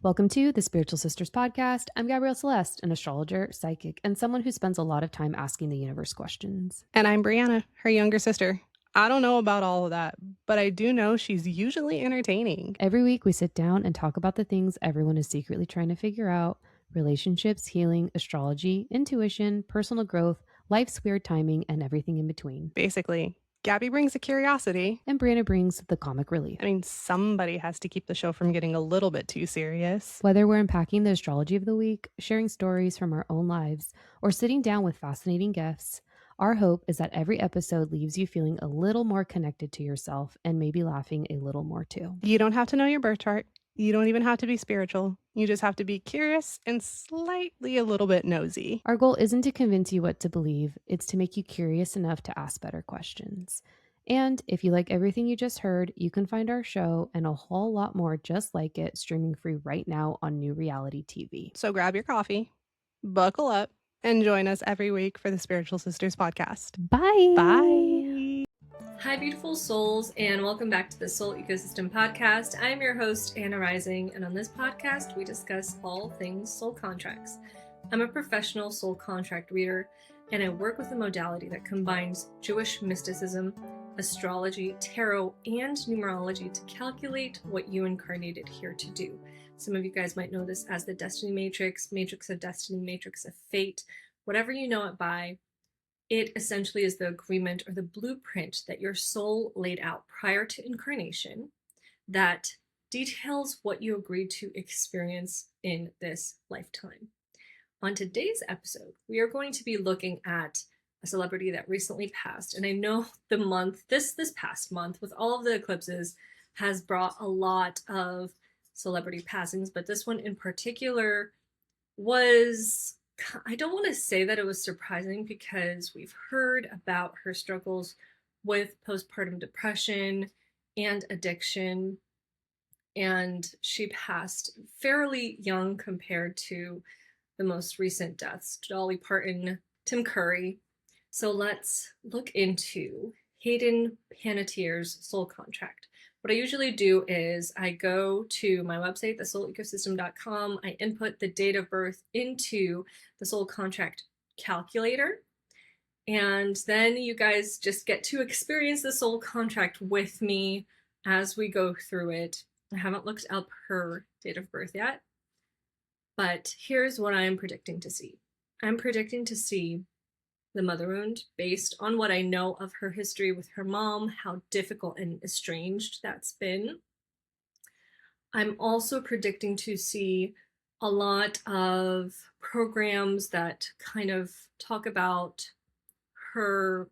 Welcome to the Spiritual Sisters podcast. I'm Gabrielle Celeste, an astrologer, psychic, and someone who spends a lot of time asking the universe questions. And I'm Brianna, her younger sister. I don't know about all of that, but I do know she's usually entertaining. Every week, we sit down and talk about the things everyone is secretly trying to figure out: relationships, healing, astrology, intuition, personal growth, life's weird timing, and everything in between. Basically, Gabby brings a curiosity. And Brianna brings the comic relief. I mean, somebody has to keep the show from getting a little bit too serious. Whether we're unpacking the astrology of the week, sharing stories from our own lives, or sitting down with fascinating guests, our hope is that every episode leaves you feeling a little more connected to yourself and maybe laughing a little more too. You don't have to know your birth chart. You don't even have to be spiritual. You just have to be curious and slightly a little bit nosy. Our goal isn't to convince you what to believe, it's to make you curious enough to ask better questions. And if you like everything you just heard, you can find our show and a whole lot more just like it streaming free right now on New Reality TV. So grab your coffee, buckle up, and join us every week for the Spiritual Sisters podcast. Bye! Bye! Hi, beautiful souls, and welcome back to the Soul Ecosystem Podcast. I'm your host, Anna Rising, and on this podcast, we discuss all things soul contracts. I'm a professional soul contract reader, and I work with a modality that combines Jewish mysticism, astrology, tarot, and numerology to calculate what you incarnated here to do. Some of you guys might know this as the Destiny Matrix, Matrix of Destiny, Matrix of Fate, whatever you know it by. It essentially is the agreement or the blueprint that your soul laid out prior to incarnation that details what you agreed to experience in this lifetime. On today's episode, we are going to be looking at a celebrity that recently passed. And I know the month, this past month, with all of the eclipses, has brought a lot of celebrity passings, but this one in particular was, I don't want to say that it was surprising because we've heard about her struggles with postpartum depression and addiction, and she passed fairly young compared to the most recent deaths, Dolly Parton, Tim Curry. So let's look into Hayden Panettiere's soul contract. What I usually do is I go to my website, thesoulecosystem.com. I input the date of birth into the soul contract calculator. And then you guys just get to experience the soul contract with me as we go through it. I haven't looked up her date of birth yet, but here's what I'm predicting to see. I'm predicting to see the mother wound based on what I know of her history with her mom, how difficult and estranged that's been. I'm also predicting to see a lot of programs that kind of talk about her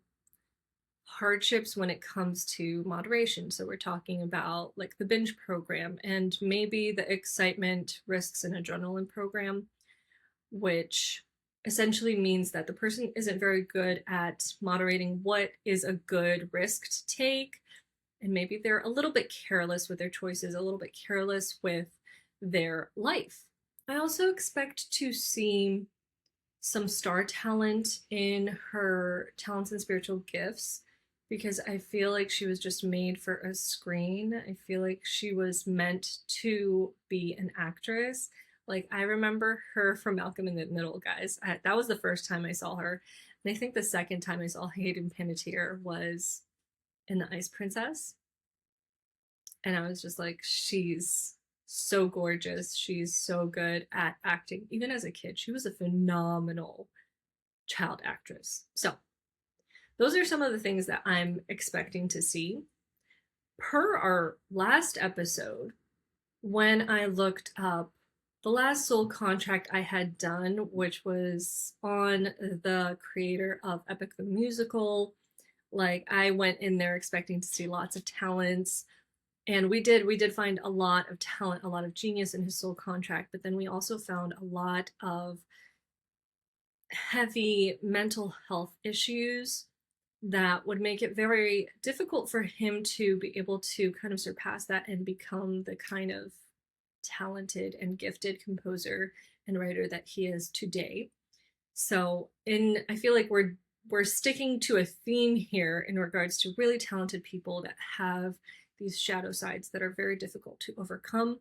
hardships when it comes to moderation. So we're talking about like the binge program and maybe the excitement, risks, and adrenaline program, which essentially means that the person isn't very good at moderating what is a good risk to take. And maybe they're a little bit careless with their choices, a little bit careless with their life. I also expect to see some star talent in her talents and spiritual gifts, because I feel like she was just made for a screen. I feel like she was meant to be an actress. Like, I remember her from Malcolm in the Middle, guys. That was the first time I saw her. And I think the second time I saw Hayden Panettiere was in The Ice Princess. And I was just like, she's so gorgeous. She's so good at acting. Even as a kid, she was a phenomenal child actress. So those are some of the things that I'm expecting to see. Per our last episode, when I looked up the last soul contract I had done, which was on the creator of Epic the Musical, like I went in there expecting to see lots of talents. And we did find a lot of talent, a lot of genius in his soul contract, but then we also found a lot of heavy mental health issues that would make it very difficult for him to be able to kind of surpass that and become the kind of talented and gifted composer and writer that he is today. So I feel like we're sticking to a theme here in regards to really talented people that have these shadow sides that are very difficult to overcome.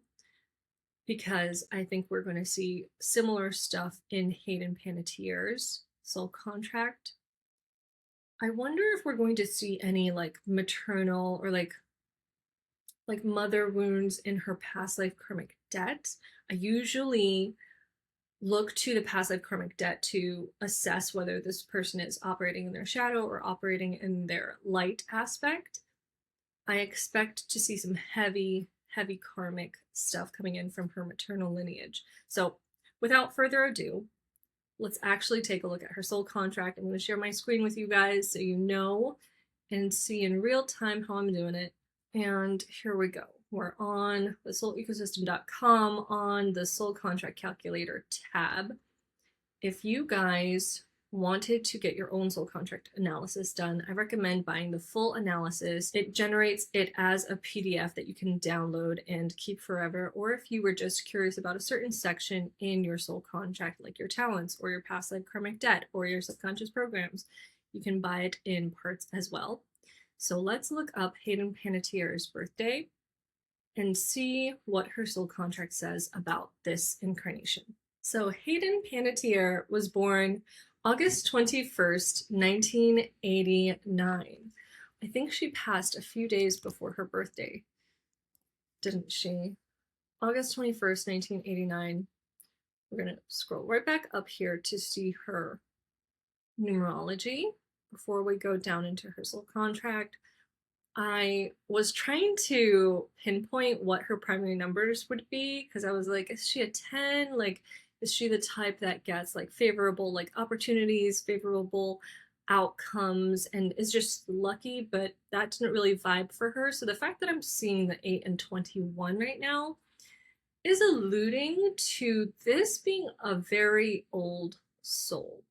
because I think we're going to see similar stuff in Hayden Panettiere's soul contract. I wonder if we're going to see any like maternal or like mother wounds in her past life karmic debt. I usually look to the past life karmic debt to assess whether this person is operating in their shadow or operating in their light aspect. I expect to see some heavy, heavy karmic stuff coming in from her maternal lineage. So, without further ado, let's actually take a look at her soul contract. I'm going to share my screen with you guys so you know and see in real time how I'm doing it. And here we go. We're on the soulecosystem.com on the soul contract calculator tab. If you guys wanted to get your own soul contract analysis done, I recommend buying the full analysis. It generates it as a PDF that you can download and keep forever. Or if you were just curious about a certain section in your soul contract, like your talents or your past life karmic debt or your subconscious programs, you can buy it in parts as well. So let's look up Hayden Panettiere's birthday and see what her soul contract says about this incarnation. So Hayden Panettiere was born August 21st, 1989. I think she passed a few days before her birthday, didn't she? August 21st, 1989. We're going to scroll right back up here to see her numerology before we go down into her soul contract. I was trying to pinpoint what her primary numbers would be because I was like, is she a 10? Like, is she the type that gets like favorable like opportunities, favorable outcomes, and is just lucky? But that didn't really vibe for her. So the fact that I'm seeing the 8 and 21 right now is alluding to this being a very old soul.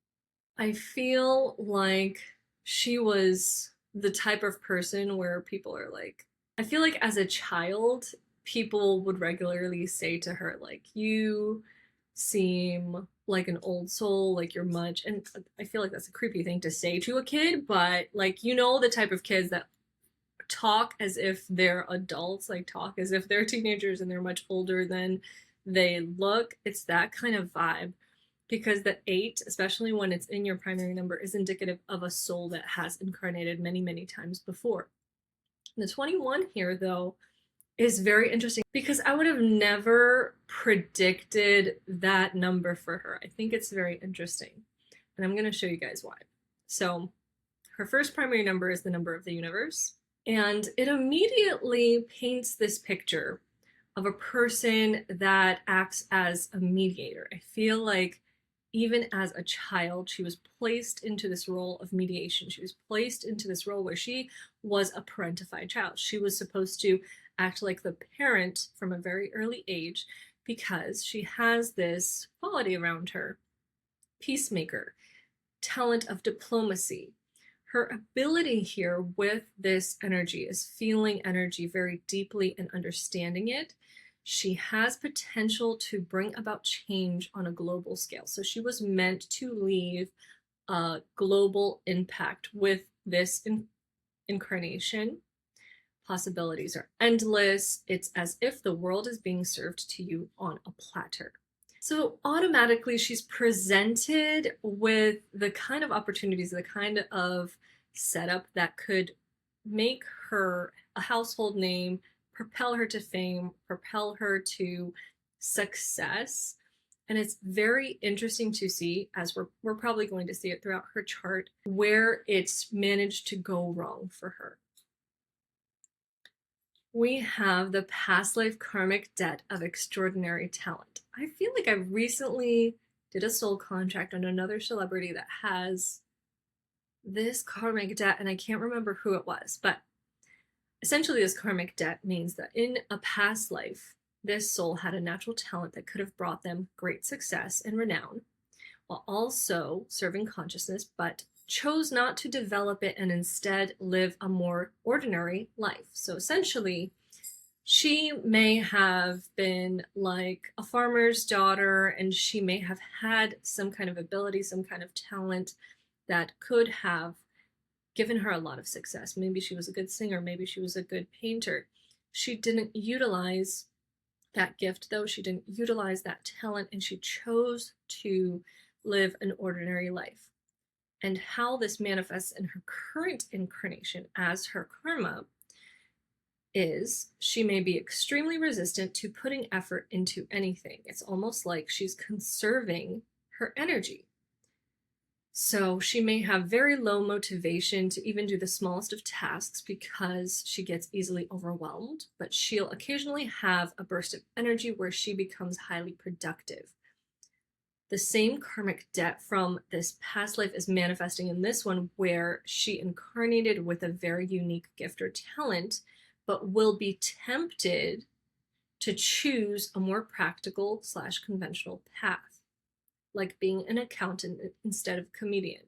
I feel like she was the type of person where people are like, I feel like as a child, people would regularly say to her, like, you seem like an old soul, like you're much. And I feel like that's a creepy thing to say to a kid, but like, you know, the type of kids that talk as if they're adults, like talk as if they're teenagers and they're much older than they look. It's that kind of vibe because the 8, especially when it's in your primary number, is indicative of a soul that has incarnated many, many times before. The 21 here, though, is very interesting because I would have never predicted that number for her. I think it's very interesting, and I'm going to show you guys why. So, her first primary number is the number of the universe, and it immediately paints this picture of a person that acts as a mediator. I feel like even as a child, she was placed into this role of mediation. She was placed into this role where she was a parentified child. She was supposed to act like the parent from a very early age because she has this quality around her: peacemaker, talent of diplomacy. Her ability here with this energy is feeling energy very deeply and understanding it. She has potential to bring about change on a global scale. So she was meant to leave a global impact with this incarnation. Possibilities are endless. It's as if the world is being served to you on a platter. So automatically she's presented with the kind of opportunities, the kind of setup that could make her a household name, propel her to fame, propel her to success. And it's very interesting to see, as we're probably going to see it throughout her chart, where it's managed to go wrong for her. We have the past life karmic debt of extraordinary talent. I feel like I recently did a soul contract on another celebrity that has this karmic debt, and I can't remember who it was, but essentially this karmic debt means that in a past life, this soul had a natural talent that could have brought them great success and renown, while also serving consciousness, but chose not to develop it and instead live a more ordinary life. So essentially, she may have been like a farmer's daughter, and she may have had some kind of ability, some kind of talent that could have given her a lot of success. Maybe she was a good singer, maybe she was a good painter. She didn't utilize that gift, though. She didn't utilize that talent, and she chose to live an ordinary life. And how this manifests in her current incarnation as her karma is she may be extremely resistant to putting effort into anything. It's almost like she's conserving her energy. So she may have very low motivation to even do the smallest of tasks because she gets easily overwhelmed, but she'll occasionally have a burst of energy where she becomes highly productive. The same karmic debt from this past life is manifesting in this one, where she incarnated with a very unique gift or talent, but will be tempted to choose a more practical / conventional path, like being an accountant instead of a comedian.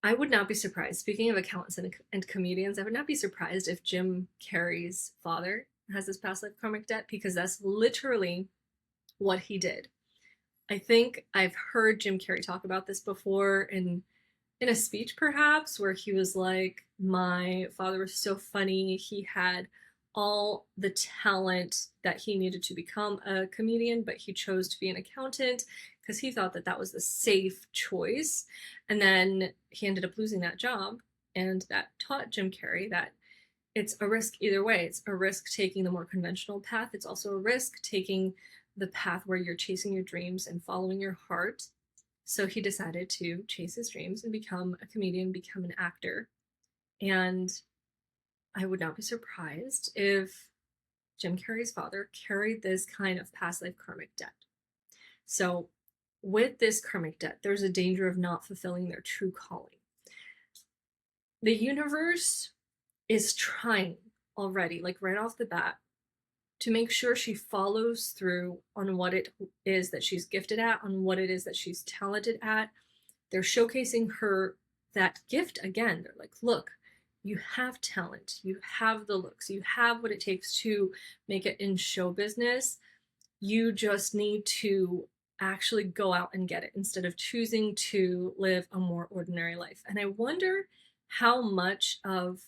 I would not be surprised, speaking of accountants and comedians, I would not be surprised if Jim Carrey's father has this past life karmic debt, because that's literally what he did. I think I've heard Jim Carrey talk about this before in a speech, perhaps, where he was like, my father was so funny. He had all the talent that he needed to become a comedian, but he chose to be an accountant because he thought that that was the safe choice. And then he ended up losing that job. And that taught Jim Carrey that it's a risk either way. It's a risk taking the more conventional path. It's also a risk taking the path where you're chasing your dreams and following your heart. So he decided to chase his dreams and become a comedian, become an actor. And I would not be surprised if Jim Carrey's father carried this kind of past life karmic debt. So with this karmic debt, there's a danger of not fulfilling their true calling. The universe is trying already, like right off the bat, to make sure she follows through on what it is that she's gifted at, on what it is that she's talented at. They're showcasing her that gift again. They're like, look, you have talent, you have the looks, you have what it takes to make it in show business. You just need to actually go out and get it instead of choosing to live a more ordinary life. And I wonder how much of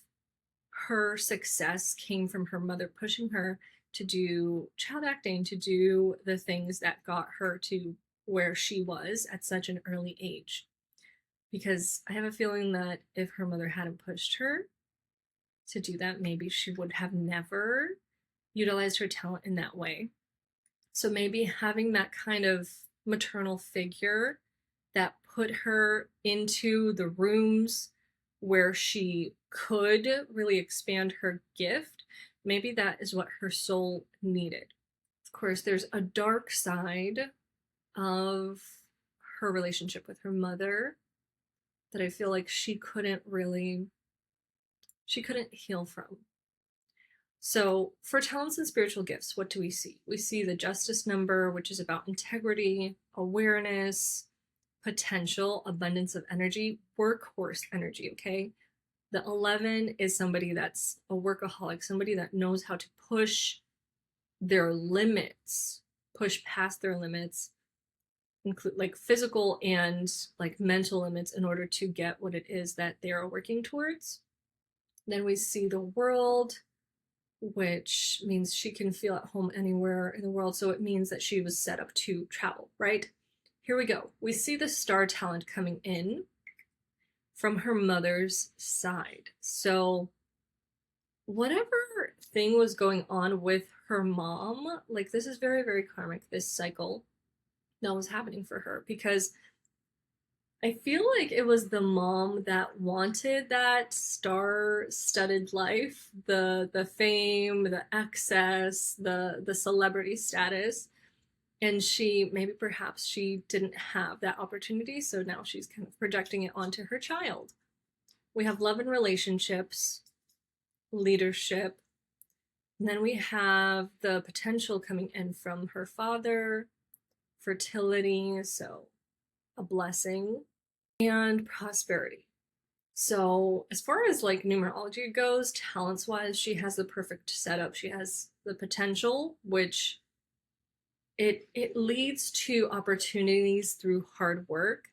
her success came from her mother pushing her to do child acting, to do the things that got her to where she was at such an early age. Because I have a feeling that if her mother hadn't pushed her to do that, maybe she would have never utilized her talent in that way. So maybe having that kind of maternal figure that put her into the rooms where she could really expand her gift, maybe that is what her soul needed. Of course, there's a dark side of her relationship with her mother that I feel like she couldn't heal from. So for talents and spiritual gifts, what do we see? We see the justice number, which is about integrity, awareness, potential, abundance of energy, workhorse energy, okay? The 11 is somebody that's a workaholic, somebody that knows how to push their limits, push past their limits, include like physical and like mental limits in order to get what it is that they are working towards. Then we see the world, which means she can feel at home anywhere in the world. So it means that she was set up to travel, right? Here we go. We see the star talent coming in from her mother's side. So whatever thing was going on with her mom, like this is very, very karmic, this cycle that was happening for her, because I feel like it was the mom that wanted that star-studded life, the fame, the excess, the celebrity status, and she maybe perhaps she didn't have that opportunity, so now she's kind of projecting it onto her child. We have love and relationships, leadership, and then we have the potential coming in from her father, fertility, so a blessing, and prosperity. So as far as like numerology goes, talents wise, she has the perfect setup. She has the potential, which it leads to opportunities through hard work.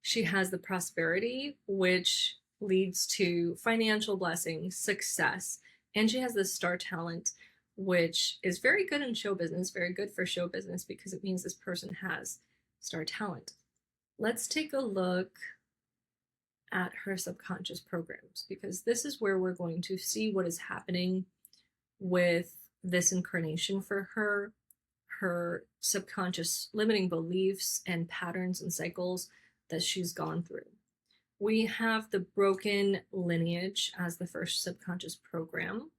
She has the prosperity, which leads to financial blessings, success, and she has the star talent, which is very good in show business, very good for show business because it means this person has star talent. Let's take a look at her subconscious programs, because this is where we're going to see what is happening with this incarnation for her subconscious limiting beliefs and patterns and cycles that she's gone through. We have the broken lineage as the first subconscious program.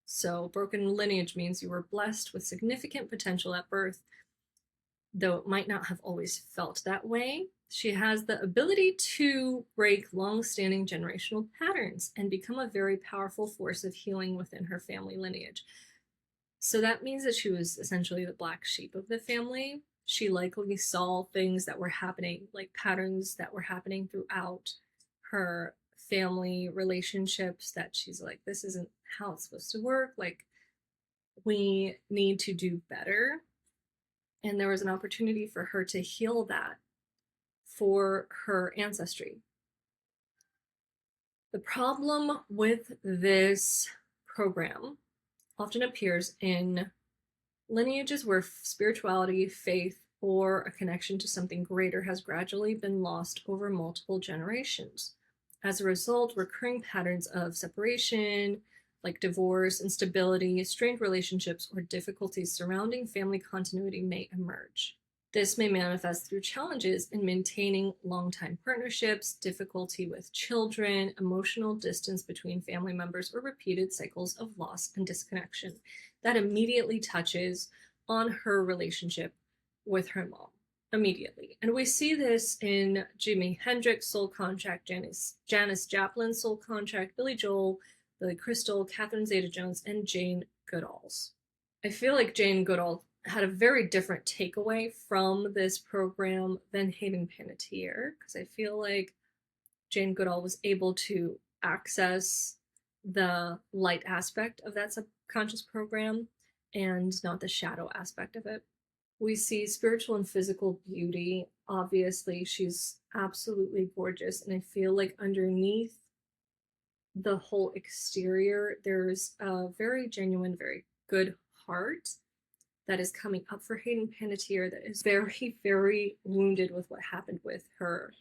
So broken lineage means you were blessed with significant potential at birth, though it might not have always felt that way. She has the ability to break long-standing generational patterns and become a very powerful force of healing within her family lineage. So that means that she was essentially the black sheep of the family. She likely saw things that were happening, like patterns that were happening throughout her family relationships, that she's like, this isn't how it's supposed to work. Like, we need to do better. And there was an opportunity for her to heal that for her ancestry. The problem with this program often appears in lineages where spirituality, faith, or a connection to something greater has gradually been lost over multiple generations. As a result, recurring patterns of separation, like divorce, instability, strained relationships, or difficulties surrounding family continuity may emerge. This may manifest through challenges in maintaining long-time partnerships, difficulty with children, emotional distance between family members, or repeated cycles of loss and disconnection. That immediately touches on her relationship with her mom. Immediately. And we see this in Jimi Hendrix' soul contract, Janis Joplin's soul contract, Billy Joel, Billy Crystal, Catherine Zeta-Jones, and Jane Goodall's. I feel like Jane Goodall had a very different takeaway from this program than Hayden Panettiere, because I feel like Jane Goodall was able to access the light aspect of that subconscious program and not the shadow aspect of it. We see spiritual and physical beauty. Obviously, she's absolutely gorgeous, and I feel like underneath the whole exterior, there's a very genuine, very good heart that is coming up for Hayden Panettiere that is very, very wounded with what happened with her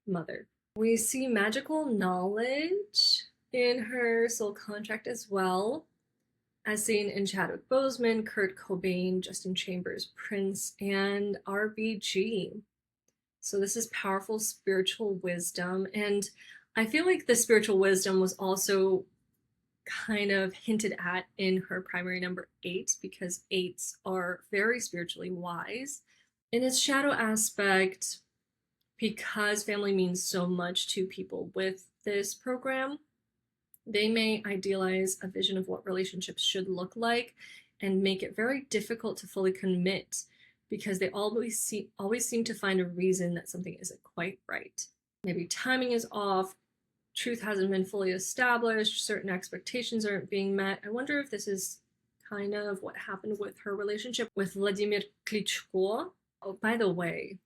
mother. We see magical knowledge in her soul contract as well, as seen in Chadwick Boseman, Kurt Cobain, Justin Chambers, Prince, and RBG. So this is powerful spiritual wisdom, and I feel like the spiritual wisdom was also kind of hinted at in her primary number 8, because 8s are very spiritually wise. In its shadow aspect, because family means so much to people with this program, they may idealize a vision of what relationships should look like and make it very difficult to fully commit, because they always seem to find a reason that something isn't quite right. Maybe timing is off, truth hasn't been fully established, certain expectations aren't being met. I wonder if this is kind of what happened with her relationship with Vladimir Klitschko. Oh, by the way,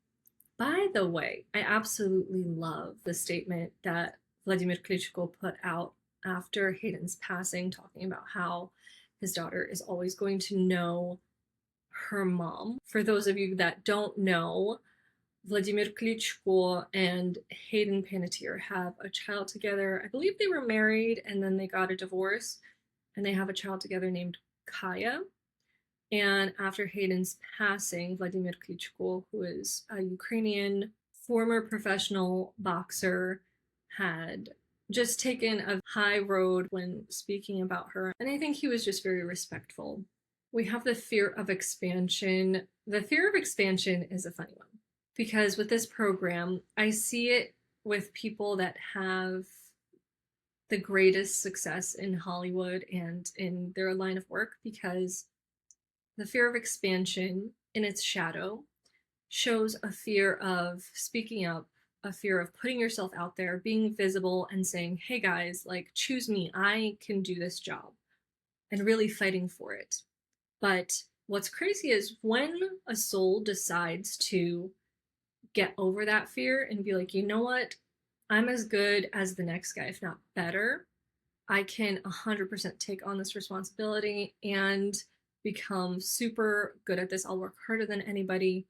I absolutely love the statement that Vladimir Klitschko put out after Hayden's passing, talking about how his daughter is always going to know her mom. For those of you that don't know, Vladimir Klitschko and Hayden Panettiere have a child together. I believe they were married and then they got a divorce, and they have a child together named Kaya. And after Hayden's passing, Vladimir Klitschko, who is a Ukrainian former professional boxer, had just taken a high road when speaking about her. And I think he was just very respectful. We have the fear of expansion. The fear of expansion is a funny one, because with this program, I see it with people that have the greatest success in Hollywood and in their line of work, because the fear of expansion in its shadow shows a fear of speaking up, a fear of putting yourself out there, being visible, and saying, hey guys, like, choose me, I can do this job, and really fighting for it. But what's crazy is when a soul decides to get over that fear and be like, you know what, I'm as good as the next guy, if not better, I can 100% take on this responsibility and become super good at this. I'll work harder than anybody.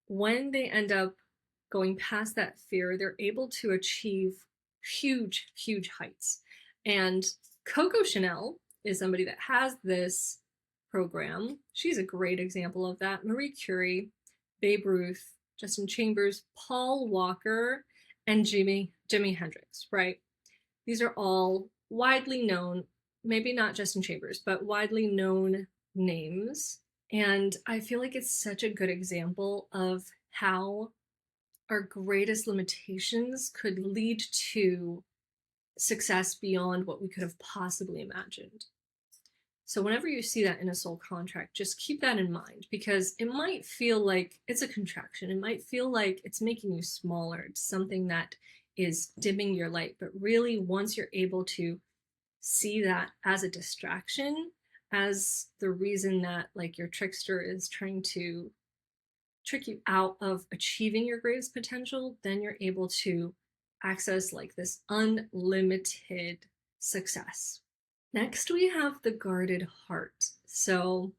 When they end up going past that fear, they're able to achieve huge, huge heights. And Coco Chanel is somebody that has this program. She's a great example of that. Marie Curie, Babe Ruth, Justin Chambers, Paul Walker, and Jimi Hendrix, right? These are all widely known, maybe not Justin Chambers, but widely known names. And I feel like it's such a good example of how our greatest limitations could lead to success beyond what we could have possibly imagined. So whenever you see that in a soul contract, just keep that in mind, because it might feel like it's a contraction. It might feel like it's making you smaller. It's something that is dimming your light. But really, once you're able to see that as a distraction, as the reason that like your trickster is trying to trick you out of achieving your greatest potential, then you're able to access like this unlimited success. Next, we have the guarded heart. So,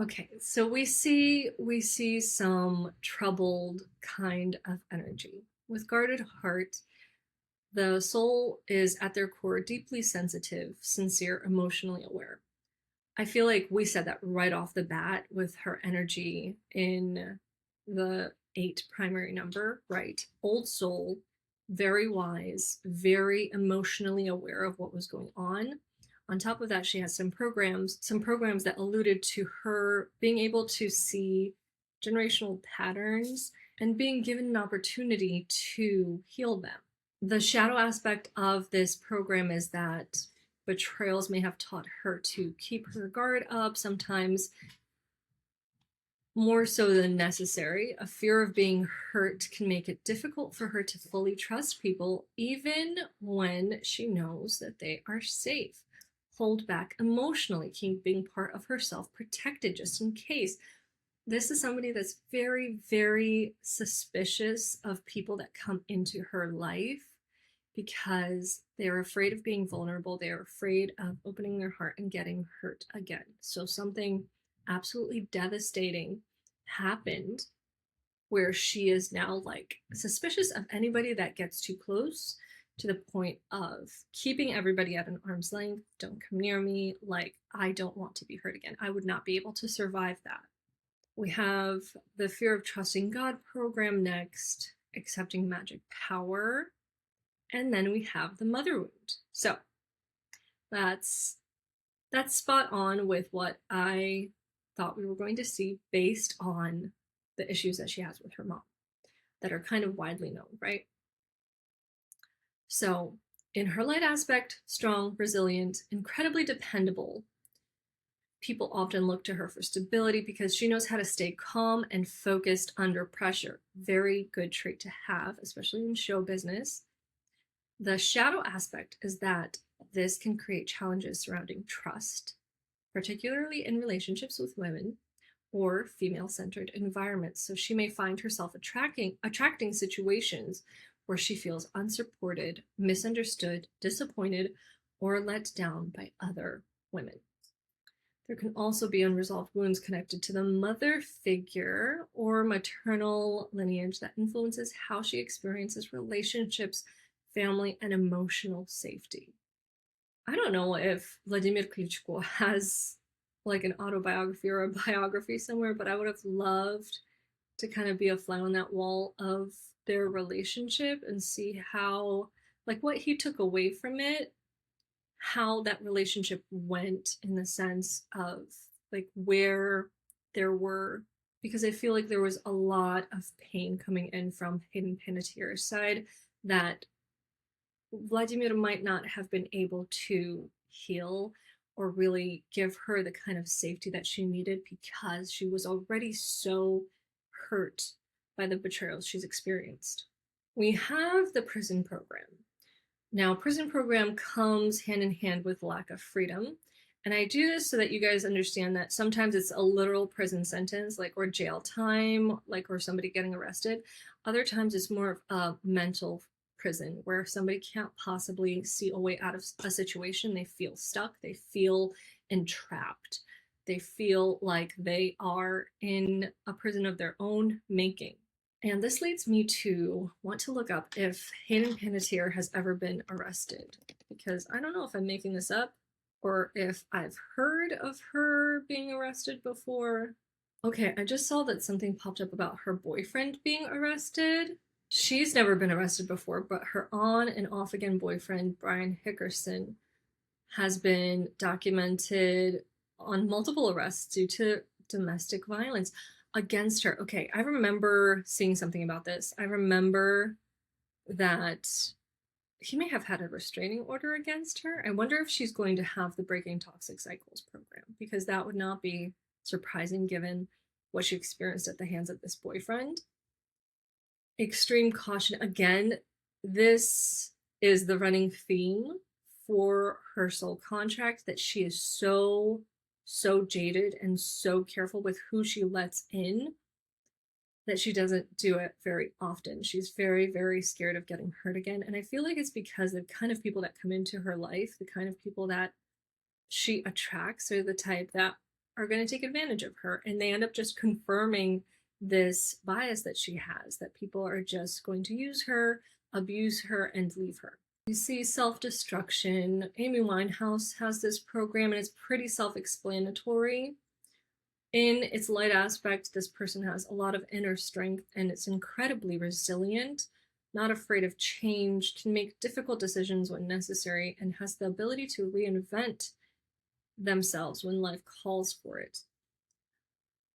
okay, so we see some troubled kind of energy. With guarded heart, the soul is at their core deeply sensitive, sincere, emotionally aware. I feel like we said that right off the bat with her energy in the 8 primary number, right? Old soul, very wise, very emotionally aware of what was going on. On top of that, she has some programs that alluded to her being able to see generational patterns and being given an opportunity to heal them. The shadow aspect of this program is that betrayals may have taught her to keep her guard up, sometimes more so than necessary. A fear of being hurt can make it difficult for her to fully trust people, even when she knows that they are safe. Hold back emotionally, keeping part of herself protected just in case. This is somebody that's very, very suspicious of people that come into her life because they're afraid of being vulnerable. They're afraid of opening their heart and getting hurt again. So something absolutely devastating happened where she is now like suspicious of anybody that gets too close, to the point of keeping everybody at an arm's length. Don't come near me. Like, I don't want to be hurt again. I would not be able to survive that. We have the fear of trusting God program next, accepting magic power. And then we have the mother wound. So that's spot on with what I thought we were going to see based on the issues that she has with her mom that are kind of widely known, right? So in her light aspect, strong, resilient, incredibly dependable. People often look to her for stability because she knows how to stay calm and focused under pressure. Very good trait to have, especially in show business. The shadow aspect is that this can create challenges surrounding trust, particularly in relationships with women or female-centered environments. So she may find herself attracting situations where she feels unsupported, misunderstood, disappointed, or let down by other women. There can also be unresolved wounds connected to the mother figure or maternal lineage that influences how she experiences relationships, family, and emotional safety. I don't know if Vladimir Klitschko has like an autobiography or a biography somewhere, but I would have loved to kind of be a fly on that wall of their relationship and see how, like, what he took away from it, how that relationship went in the sense of like where there were, because I feel like there was a lot of pain coming in from Hayden Panettiere's side that Vladimir might not have been able to heal or really give her the kind of safety that she needed because she was already so hurt by the betrayals she's experienced. We have the prison program. Now, prison program comes hand in hand with lack of freedom. And I do this so that you guys understand that sometimes it's a literal prison sentence, like, or jail time, like, or somebody getting arrested. Other times it's more of a mental prison where somebody can't possibly see a way out of a situation. They feel stuck, they feel entrapped, they feel like they are in a prison of their own making. And this leads me to want to look up if Hayden Panettiere has ever been arrested, because I don't know if I'm making this up or if I've heard of her being arrested before. Okay, I just saw that something popped up about her boyfriend being arrested. She's never been arrested before, but her on and off again boyfriend, Brian Hickerson, has been documented on multiple arrests due to domestic violence against her. Okay, I remember seeing something about this. I remember that he may have had a restraining order against her. I wonder if she's going to have the Breaking Toxic Cycles program, because that would not be surprising given what she experienced at the hands of this boyfriend. Extreme caution. Again, this is the running theme for her soul contract, that she is so jaded and so careful with who she lets in that she doesn't do it very often. She's very scared of getting hurt again. And I feel like it's because the kind of people that come into her life, the kind of people that she attracts, are the type that are going to take advantage of her. And they end up just confirming this bias that she has, that people are just going to use her, abuse her, and leave her. You see self-destruction. Amy Winehouse has this program, and it's pretty self-explanatory. In its light aspect, this person has a lot of inner strength and it's incredibly resilient, not afraid of change, can make difficult decisions when necessary, and has the ability to reinvent themselves when life calls for it.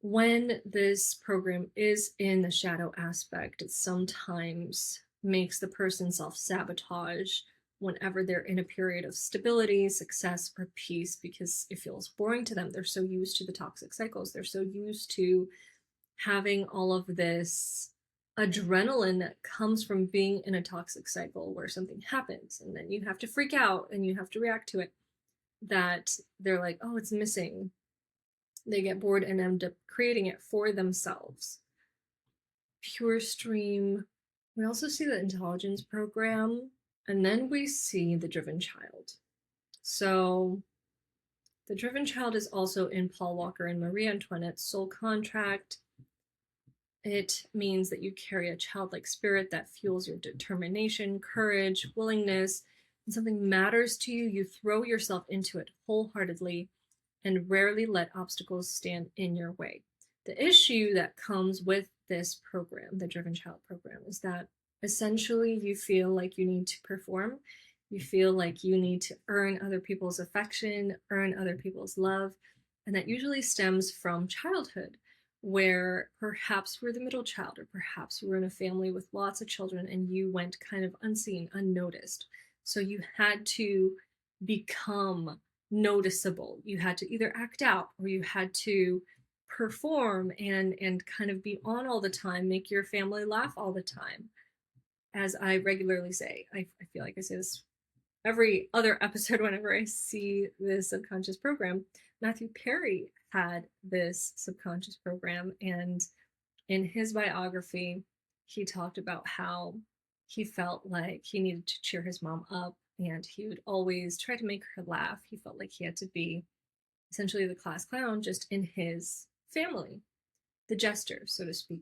When this program is in the shadow aspect, it sometimes makes the person self-sabotage whenever they're in a period of stability, success, or peace, because it feels boring to them. They're so used to the toxic cycles. They're so used to having all of this adrenaline that comes from being in a toxic cycle where something happens and then you have to freak out and you have to react to it, that they're like, oh, it's missing. They get bored and end up creating it for themselves. Pure stream. We also see the intelligence program, and then we see the driven child. So the driven child is also in Paul Walker and Marie Antoinette's soul contract. It means that you carry a childlike spirit that fuels your determination, courage, willingness, and something matters to you, you throw yourself into it wholeheartedly and rarely let obstacles stand in your way. The issue that comes with this program, the Driven Child program, is that essentially you feel like you need to perform. You feel like you need to earn other people's affection, earn other people's love. And that usually stems from childhood, where perhaps we're the middle child, or perhaps you were in a family with lots of children and you went kind of unseen, unnoticed. So you had to become noticeable. You had to either act out or you had to perform and kind of be on all the time, make your family laugh all the time. As I regularly say, I feel like I say this every other episode whenever I see this subconscious program. Matthew Perry had this subconscious program, and in his biography, he talked about how he felt like he needed to cheer his mom up, and he would always try to make her laugh. He felt like he had to be essentially the class clown just in his family, the jester, so to speak.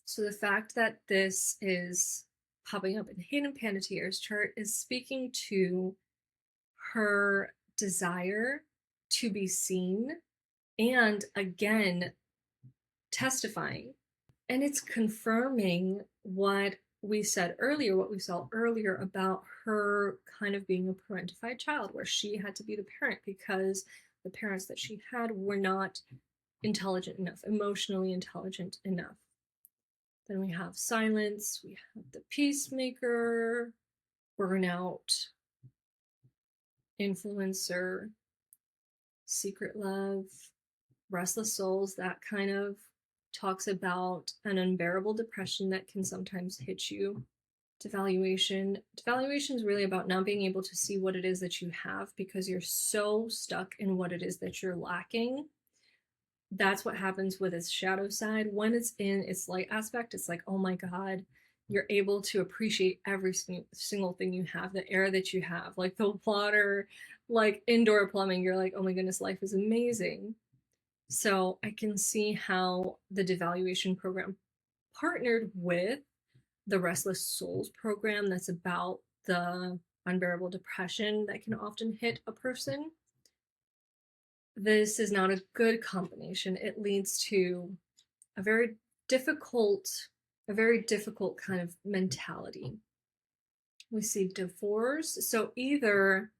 So the fact that this is popping up in Hayden Panettiere's chart is speaking to her desire to be seen, and again, testifying. And it's confirming what we said earlier, what we saw earlier about her kind of being a parentified child, where she had to be the parent because the parents that she had were not intelligent enough, emotionally intelligent enough. Then we have silence, we have the peacemaker, burnout, influencer, secret love, restless souls. That kind of talks about an unbearable depression that can sometimes hit you. Devaluation. Devaluation is really about not being able to see what it is that you have because you're so stuck in what it is that you're lacking. That's what happens with its shadow side. When it's in its light aspect, it's like, oh my God, You're able to appreciate every single thing you have, the air that you have, like the water, like indoor plumbing. You're like, oh my goodness, life is amazing. So I can see how the devaluation program partnered with the Restless Souls program that's about the unbearable depression that can often hit a person. This is not a good combination. It leads to a very difficult, a very difficult kind of mentality. We see divorce. So either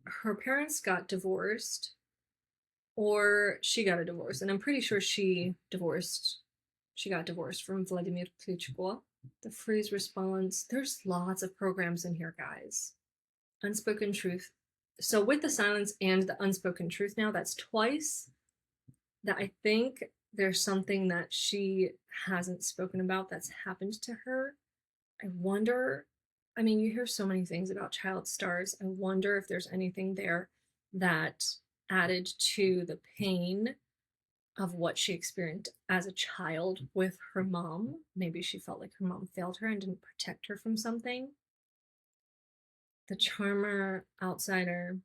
her parents got divorced or she got a divorce. And I'm pretty sure she got divorced from Vladimir Klitschko. The freeze response. There's lots of programs in here, guys. Unspoken truth. So with the silence and the unspoken truth now, that's twice that I think there's something that she hasn't spoken about that's happened to her. I wonder, I mean, you hear so many things about child stars. I wonder if there's anything there that added to the pain of what she experienced as a child with her mom. Maybe she felt like her mom failed her and didn't protect her from something. The charmer, outsider,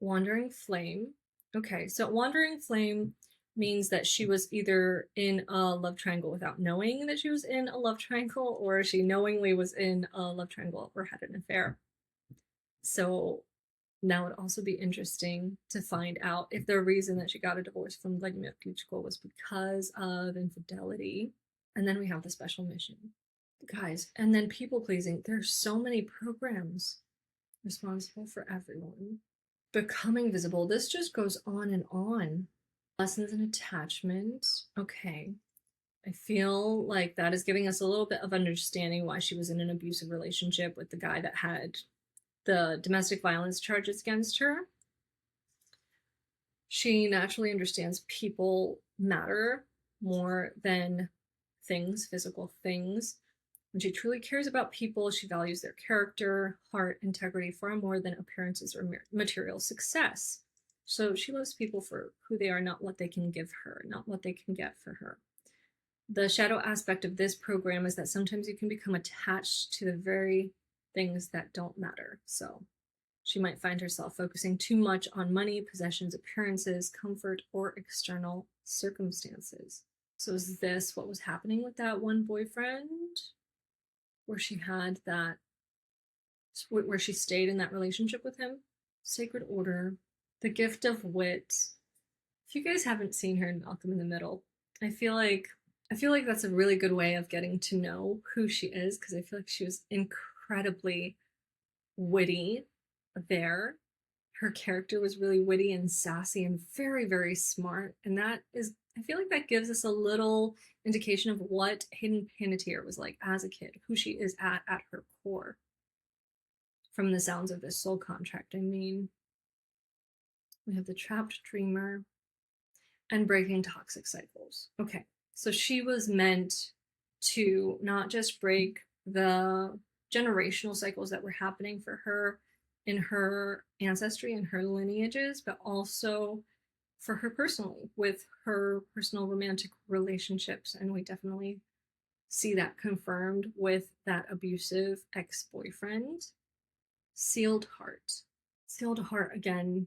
wandering flame. Okay, so wandering flame means that she was either in a love triangle without knowing that she was in a love triangle, or she knowingly was in a love triangle or had an affair. So that would also be interesting to find out if the reason that she got a divorce from Vladimir Klitschko was because of infidelity. And then we have the special mission. Guys, and then people pleasing. There's so many programs responsible for everyone. Becoming visible. This just goes on and on. Lessons in attachment. Okay. I feel like that is giving us a little bit of understanding why she was in an abusive relationship with the guy that had the domestic violence charges against her. She naturally understands people matter more than things, physical things. When she truly cares about people, she values their character, heart, integrity far more than appearances or material success. So she loves people for who they are, not what they can give her, not what they can get for her. The shadow aspect of this program is that sometimes you can become attached to the very things that don't matter. So she might find herself focusing too much on money, possessions, appearances, comfort, or external circumstances. So is this what was happening with that one boyfriend? Where she had that, where she stayed in that relationship with him? Sacred Order, the gift of wit. If you guys haven't seen her in Malcolm in the Middle, I feel like that's a really good way of getting to know who she is, because I feel like she was incredibly witty there. Her character was really witty and sassy and very, very smart. And that is, I feel like that gives us a little indication of what Hayden Panettiere was like as a kid, who she is at her core. From the sounds of this soul contract, I mean. We have the trapped dreamer and breaking toxic cycles. Okay, so she was meant to not just break the generational cycles that were happening for her in her ancestry and her lineages, but also for her personally with her personal romantic relationships. And we definitely see that confirmed with that abusive ex-boyfriend. Sealed heart. Sealed heart again.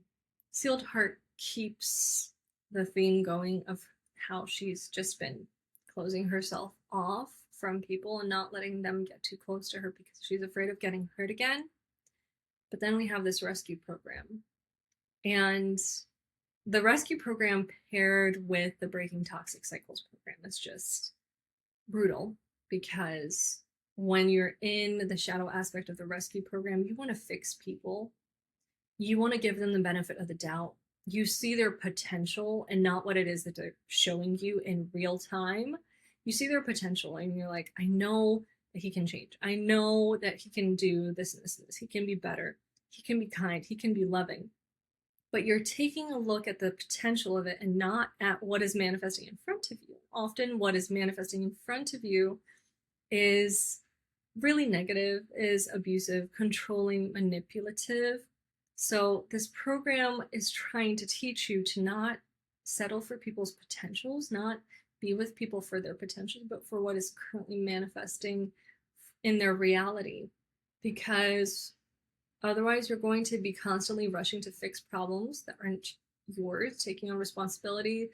Sealed heart keeps the theme going of how she's just been closing herself off from people and not letting them get too close to her because she's afraid of getting hurt again. But then we have this rescue program. And the rescue program paired with the Breaking Toxic Cycles program is just brutal, because when you're in the shadow aspect of the rescue program, you want to fix people. You want to give them the benefit of the doubt. You see their potential and not what it is that they're showing you in real time. You see their potential and you're like, I know that he can change. I know that he can do this and this and this. He can be better. He can be kind. He can be loving. But you're taking a look at the potential of it and not at what is manifesting in front of you. Often what is manifesting in front of you is really negative, is abusive, controlling, manipulative. So this program is trying to teach you to not settle for people's potentials, not be with people for their potential, but for what is currently manifesting in their reality. Because otherwise, you're going to be constantly rushing to fix problems that aren't yours, taking on responsibility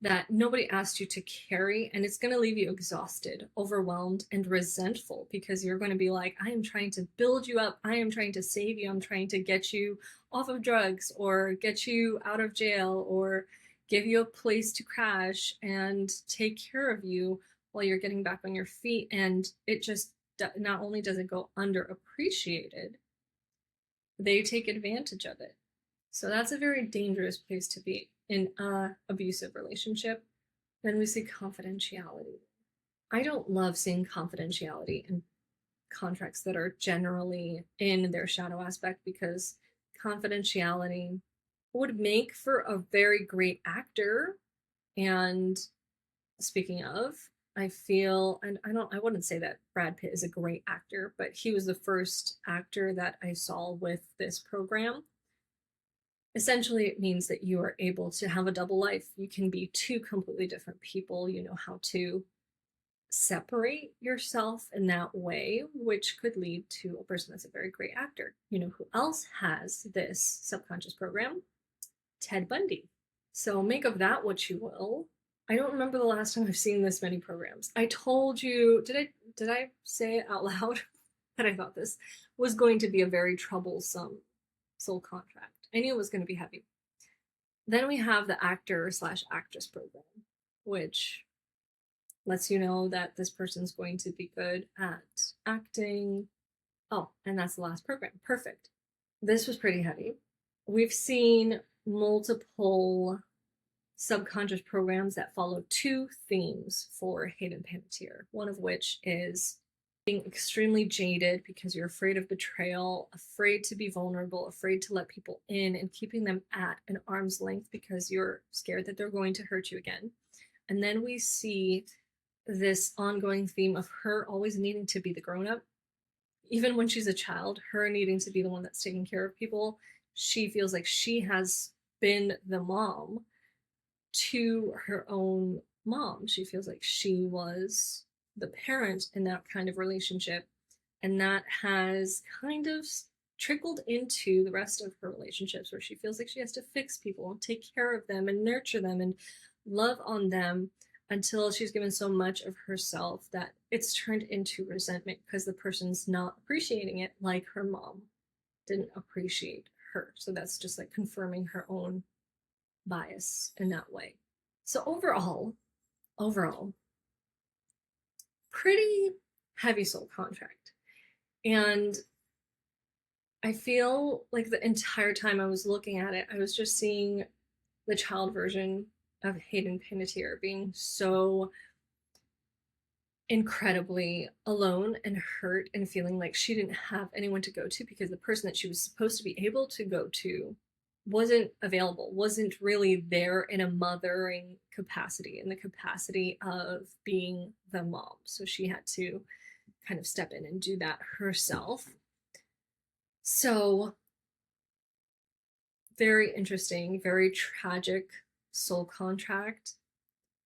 that nobody asked you to carry, and it's going to leave you exhausted, overwhelmed, and resentful, because you're going to be like, I am trying to build you up, I am trying to save you, I'm trying to get you off of drugs or get you out of jail or give you a place to crash and take care of you while you're getting back on your feet. And it just, not only does it go underappreciated, they take advantage of it. So that's a very dangerous place to be in an abusive relationship. Then we see confidentiality. I don't love seeing confidentiality in contracts that are generally in their shadow aspect, because confidentiality would make for a very great actor. And speaking of, I feel, and I wouldn't say that Brad Pitt is a great actor, but he was the first actor that I saw with this program. Essentially, it means that you are able to have a double life. You can be two completely different people. You know how to separate yourself in that way, which could lead to a person that's a very great actor. You know who else has this subconscious program? Ted Bundy. So make of that what you will. I don't remember the last time I've seen this many programs. I told you, did I say it out loud that I thought this was going to be a very troublesome soul contract? I knew it was going to be heavy. Then we have the actor/actress program, which lets you know that this person's going to be good at acting. Oh, and that's the last program. Perfect. This was pretty heavy. We've seen multiple subconscious programs that follow two themes for Hayden Panettiere, one of which is being extremely jaded because you're afraid of betrayal, afraid to be vulnerable, afraid to let people in, and keeping them at an arm's length because you're scared that they're going to hurt you again. And then we see this ongoing theme of her always needing to be the grown-up. Even when she's a child, her needing to be the one that's taking care of people. She feels like she has been the mom to her own mom. She feels like she was the parent in that kind of relationship, and that has kind of trickled into the rest of her relationships, where she feels like she has to fix people and take care of them and nurture them and love on them, until she's given so much of herself that it's turned into resentment because the person's not appreciating it like her mom didn't appreciate her. So that's just like confirming her own bias in that way. So overall, pretty heavy soul contract. And I feel like the entire time I was looking at it, I was just seeing the child version of Hayden Panettiere being so incredibly alone and hurt and feeling like she didn't have anyone to go to, because the person that she was supposed to be able to go to wasn't available, wasn't really there in a mothering capacity, in the capacity of being the mom. So she had to kind of step in and do that herself. So very interesting, very tragic soul contract.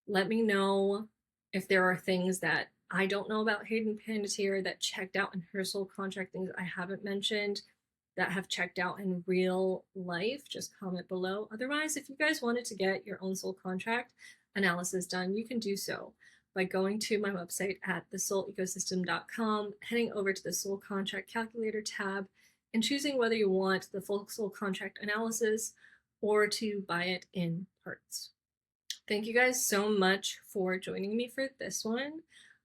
Let me know if there are things that I don't know about Hayden Panettiere that checked out in her soul contract, things I haven't mentioned that have checked out in real life. Just comment below. Otherwise, if you guys wanted to get your own soul contract analysis done, you can do so by going to my website at thesoulecosystem.com, heading over to the soul contract calculator tab, and choosing whether you want the full soul contract analysis or to buy it in parts. Thank you guys so much for joining me for this one.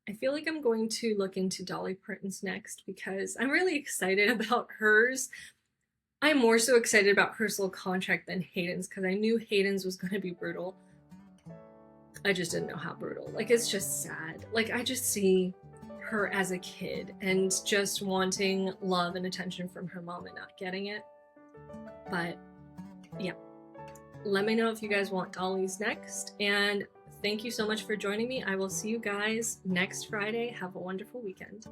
I feel like I'm going to look into Dolly Parton's next, because I'm really excited about hers. I'm more so excited about her soul contract than Hayden's, because I knew Hayden's was going to be brutal. I just didn't know how brutal. Like, it's just sad. Like, I just see her as a kid and just wanting love and attention from her mom and not getting it. But yeah, let me know if you guys want Dolly's next, and thank you so much for joining me. I will see you guys next Friday. Have a wonderful weekend.